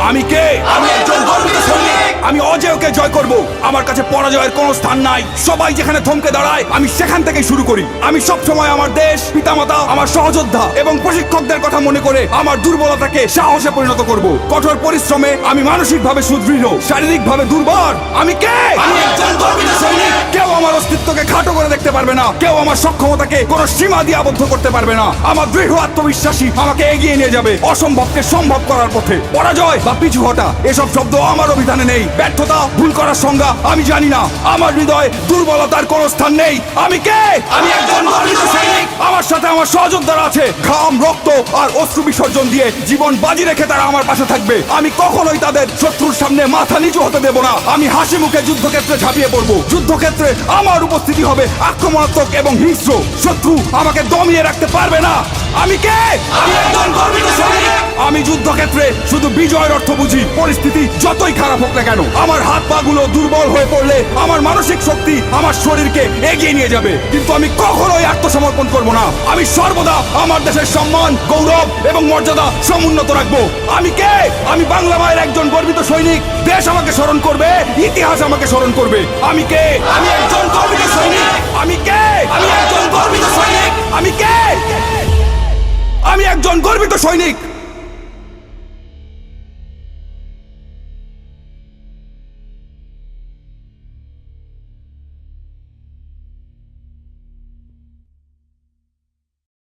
আমি কে? আমি একজন গর্বিত সৈনিক। আমি অজেয়কে জয় করব। আমার কাছে পরাজয়ের কোনো স্থান নাই। সবাই যেখানে থমকে দাঁড়ায় আমি সেখান থেকেই শুরু করি। আমি সব সময় আমার দেশ, পিতামাতা, আমার সহযোদ্ধা এবং প্রশিক্ষকদের কথা মনে করে আমার দুর্বলতাকে সাহসে পরিণত করব। কঠোর পরিশ্রমে আমি মানসিকভাবে সুদৃঢ়, শারীরিকভাবে দুর্বল। আমি কে? আমি একজন গর্বিত সৈনিক। কেউ আমার অস্তিত্বকে খাটো করে দেখতে পারবে না। কেউ আমার সক্ষমতাকে কোনো সীমা দিয়ে আবদ্ধ করতে পারবে না। আমার দৃঢ় আত্মবিশ্বাসী আমাকে এগিয়ে নিয়ে যাবে অসম্ভবকে সম্ভব করার পথে। পরাজয় বা পিছু হটা এসব শব্দ আমার অভিধানে নেই। ব্যর্থতা, ভুল করার সংজ্ঞা আমি জানি না। আমার হৃদয়ে দুর্বলতার কোনো স্থান নেই। আমি কে? আমি একজন গর্বিত সৈনিক। আমার সাথে আমার সহযোদ্ধারা আছে। ঘাম, রক্ত আর অশ্রু বিসর্জন দিয়ে জীবন বাজি রেখে তারা আমার পাশে থাকবে। আমি কখনোই তাদের শত্রুর সামনে মাথা নিচু হতে দেব না। আমি হাসি মুখে যুদ্ধক্ষেত্রে ঝাঁপিয়ে পড়বো। যুদ্ধক্ষেত্রে আমার উপস্থিতি হবে আক্রমণাত্মক এবং হিংস্র। শত্রু আমাকে দমিয়ে রাখতে পারবে না। আমি কে? আমি একজন গর্বিত সৈনিক। আমি যুদ্ধক্ষেত্রে শুধু বিজয়ের অর্থ বুঝি। পরিস্থিতি যতই খারাপ হোক না কেন, আমার হাত পা গুলো দুর্বল হয়ে পড়লে আমার মানসিক শক্তি আমার শরীরকে এগিয়ে নিয়ে যাবে। কিন্তু আমি কখনোই আত্মসমর্পণ করব না। আমি সর্বদা আমার দেশের সম্মান, গৌরব এবং মর্যাদা সমুন্নত রাখবো। আমি কে? আমি বাংলা মায়ের একজন গর্বিত সৈনিক। দেশ আমাকে স্মরণ করবে, ইতিহাস আমাকে স্মরণ করবে। আমি কে? আমি একজন গর্বিত সৈনিক। আমি কে? আমি একজন গর্বিত সৈনিক। আমি কে? আমি একজন গর্বিত সৈনিক।